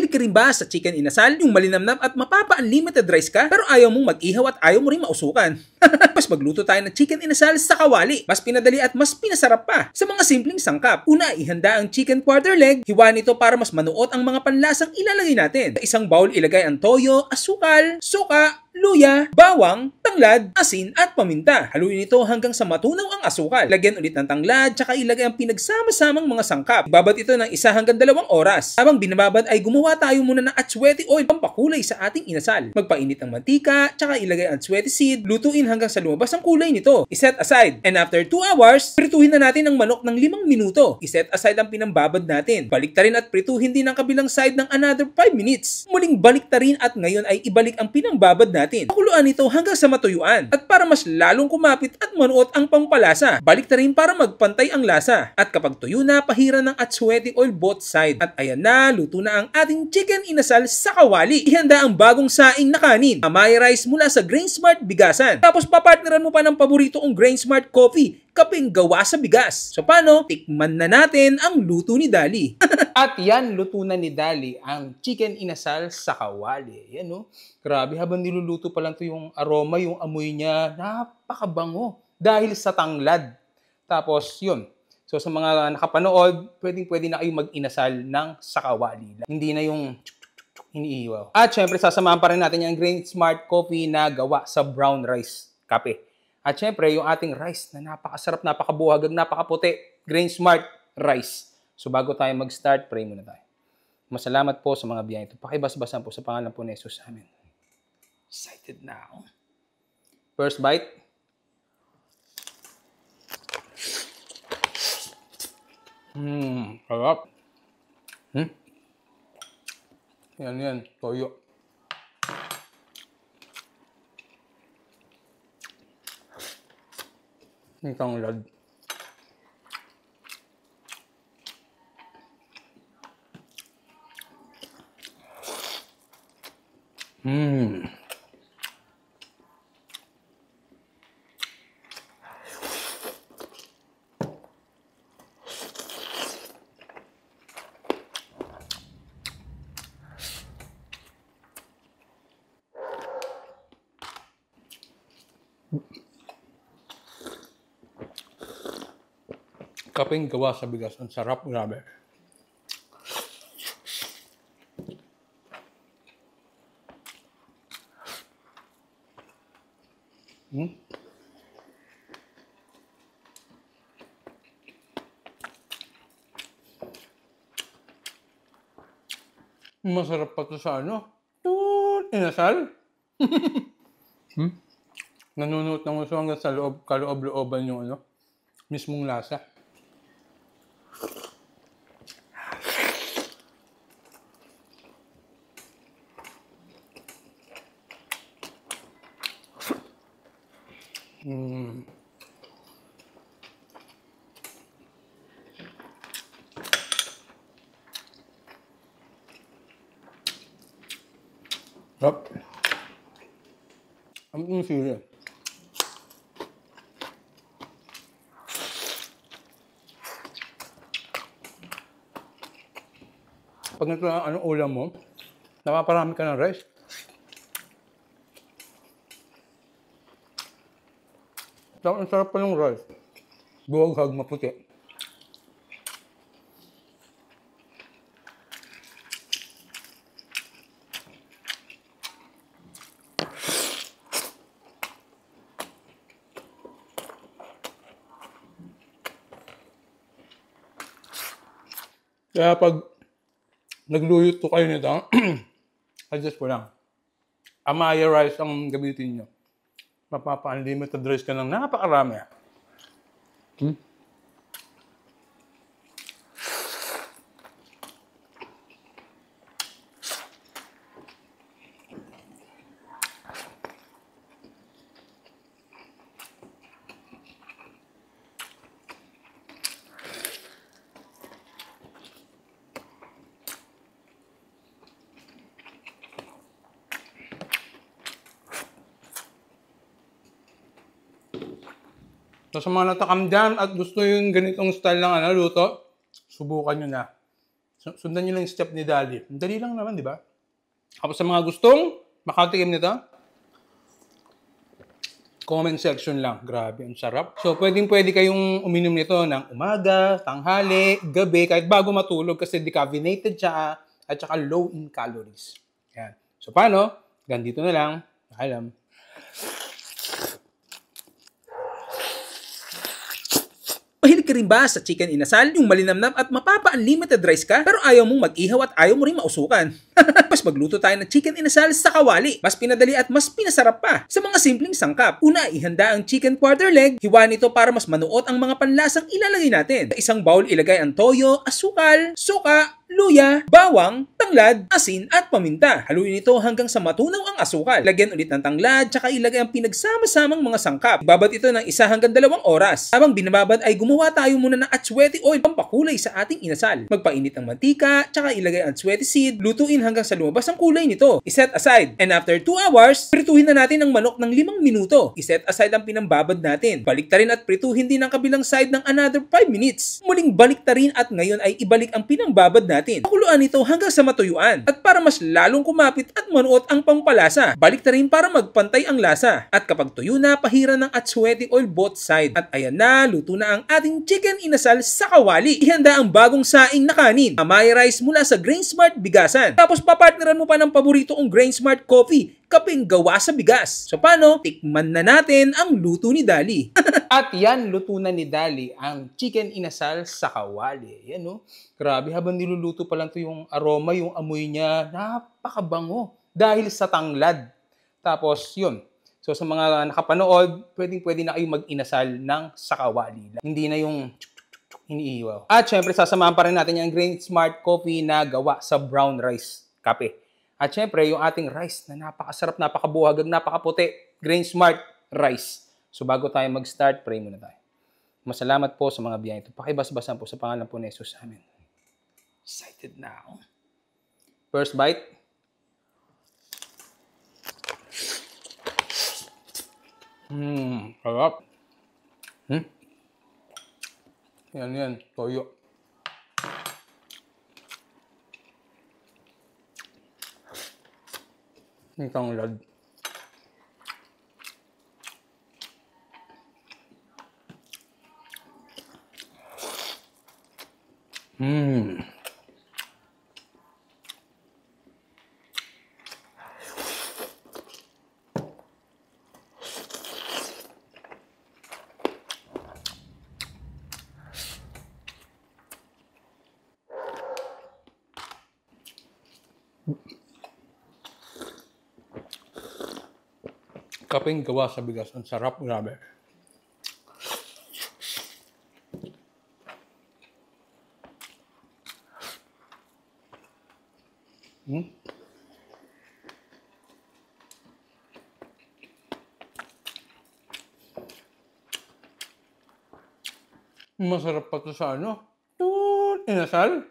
Mahilig ka rin ba sa chicken inasal? Yung malinamnam at mapapa-unlimited rice ka pero ayaw mong mag-ihaw at ayaw mo rin mausukan? Mas magluto tayo ng chicken inasal sa kawali. Mas pinadali at mas pinasarap pa sa mga simpleng sangkap. Una, ihanda ang chicken quarter leg. Hiwa nito para mas manuot ang mga panlasang ilalagay natin. Sa isang bowl, ilagay ang toyo, asukal, suka, luya, bawang, tanglad, asin at paminta. Haluin ito hanggang sa matunaw ang asukal. Lagyan ulit ng tanglad, tsaka ilagay ang pinagsama-samang mga sangkap. Ibabad ito ng 1 hanggang 2 oras. Habang binababad ay gumawa tayo muna ng atsuete oil pampakulay sa ating inasal. Magpainit ng mantika, tsaka ilagay ang atsuete seed, lutuin hanggang sa lumabas ang kulay nito. Iset aside. And after 2 hours, prituhin na natin ang manok ng 5 minuto. Iset aside ang pinambabad natin. Baliktarin at prituhin din ang kabilang side ng another 5 minutes. Muling baliktarin at ngayon ay ibalik ang pinambabad natin. Pakuluan ito hanggang sa matuyuan. At para mas lalong kumapit at manuot ang pampalasa, baliktarin para magpantay ang lasa. At kapag tuyo na, pahiran ng atsuete oil both side. At ayan na, luto na ang ating chicken inasal sa kawali. Ihanda ang bagong saing na kanin. Amay rice mula sa Grain Smart bigasan. Tapos papartneran mo pa ng paborito kong Grain Smart coffee, kapeng gawa sa bigas. So paano? Tikman na natin ang luto ni Dali. At yan, luto na ni Dali ang chicken inasal sa kawali. Yan no. Grabe, habang niluluto pa lang to yung aroma, yung amoy niya, napakabango. Dahil sa tanglad. Tapos yun. So sa mga nakapanood, pwede na kayong mag-inasal ng sa kawali. Hindi na yung iniiwaw. At syempre, sasamahan pa rin natin yung Grain Smart coffee na gawa sa brown rice kape. At syempre, yung ating rice na napakasarap, napakabuhag, napakaputi, Grain Smart rice. So bago tayo mag-start, pray muna tayo. Masalamat po sa mga biyaya ito. Pakibas-basan po sa pangalan po ni Jesus. Amen. Excited now. First bite. Sarap. Yan, toyo. Ang tanglad. Kapeng gawa sa bigas. Ang sarap, grabe. Masarap pa to sa ano? Inasal? Nanunuot ng gusto hanggang sa loob, kaloob-looban yung ano, mismong lasa. Sarap. Ang sili. Pag ito ang anong ulam mo, napaparami ka ng rice. Ang sarap pa ng rice. Buwaghag, maputi. Kaya pag nagluluto kayo nito, adjust ko lang. Amaya rice ang gamitin nyo. Mapapa-unlimited rice ka ng napakarami. So sa mga natakam dyan at gusto yung ganitong style ng luto, subukan nyo na. Sundan nyo lang yung step ni Dali. Dali lang naman, di ba? Tapos sa mga gustong makatikim nito, comment section lang. Grabe, ang sarap. So, pwede kayong uminom nito ng umaga, tanghali, gabi, kahit bago matulog kasi decaffeinated siya at saka low in calories. Yan. So, paano? Ganito na lang. Alam. Mahilig ka rin ba sa chicken inasal? Yung malinamnam at mapapa-unlimited rice ka pero ayaw mong mag-ihaw at ayaw mo rin mausukan? Mas magluto tayo ng chicken inasal sa kawali. Mas pinadali at mas pinasarap pa sa mga simpleng sangkap. Una, ihanda ang chicken quarter leg. Hiwa nito para mas manuot ang mga panlasang ilalagay natin. Sa isang bowl, ilagay ang toyo, asukal, suka, luya, bawang, tanglad, asin at paminta. Haluin ito hanggang sa matunaw ang asukal. Lagyan ulit ng tanglad, tsaka ilagay ang pinagsama-samang mga sangkap. Ibabad ito ng 1 hanggang 2 oras. Habang binababad ay gumawa tayo muna ng atswete oil pampakulay sa ating inasal. Magpainit ng mantika, tsaka ilagay ang atswete seed, lutuin hanggang sa lumabas ang kulay nito. Iset aside. And after 2 hours, prituhin na natin ang manok ng 5 minuto. Iset aside ang pinambabad natin. Baliktarin at prituhin din ang kabilang side ng another 5 minutes. Muling baliktarin at ngayon ay ibalik ang pinambabad natin. Pakuluan ito hanggang sa matuyuan. At para mas lalong kumapit at manuot ang pampalasa, baliktarin para magpantay ang lasa. At kapag tuyo na, pahiran ng atswete oil both side. At ayan na, luto na ang ating chicken inasal sa kawali. Ihanda ang bagong saing na kanin. Amay rice mula sa Grain Smart Bigasan. Tapos papartneran mo pa ng paborito kong Grain Smart Coffee, kapeng gawa sa bigas. So paano? Tikman na natin ang luto ni Dali. At yan, luto na ni Dali ang chicken inasal sa kawali. Yan, no? Grabe, habang niluluto pa lang to yung aroma, yung amoy niya, napakabango. Dahil sa tanglad. Tapos, yun. So, sa mga nakapanood, pwede na kayo mag-inasal ng sa kawali. Hindi na yung iniiwaw. At syempre, sasamahan pa rin natin yung Grain Smart Coffee na gawa sa brown rice kape. At syempre, yung ating rice na napakasarap, napakabuhag, napakaputi. Grain Smart Rice. So bago tayo mag-start, pray muna tayo. Masalamat po sa mga biyaya ito. Pakibasbasan po sa pangalan po ni Jesus. Amen. Excited now. First bite. Sarap. Yan. Toyo. Yung tanglad. Kapeng gawa sa bigas. Ang sarap, grabe. Masarap pa to sa inasal.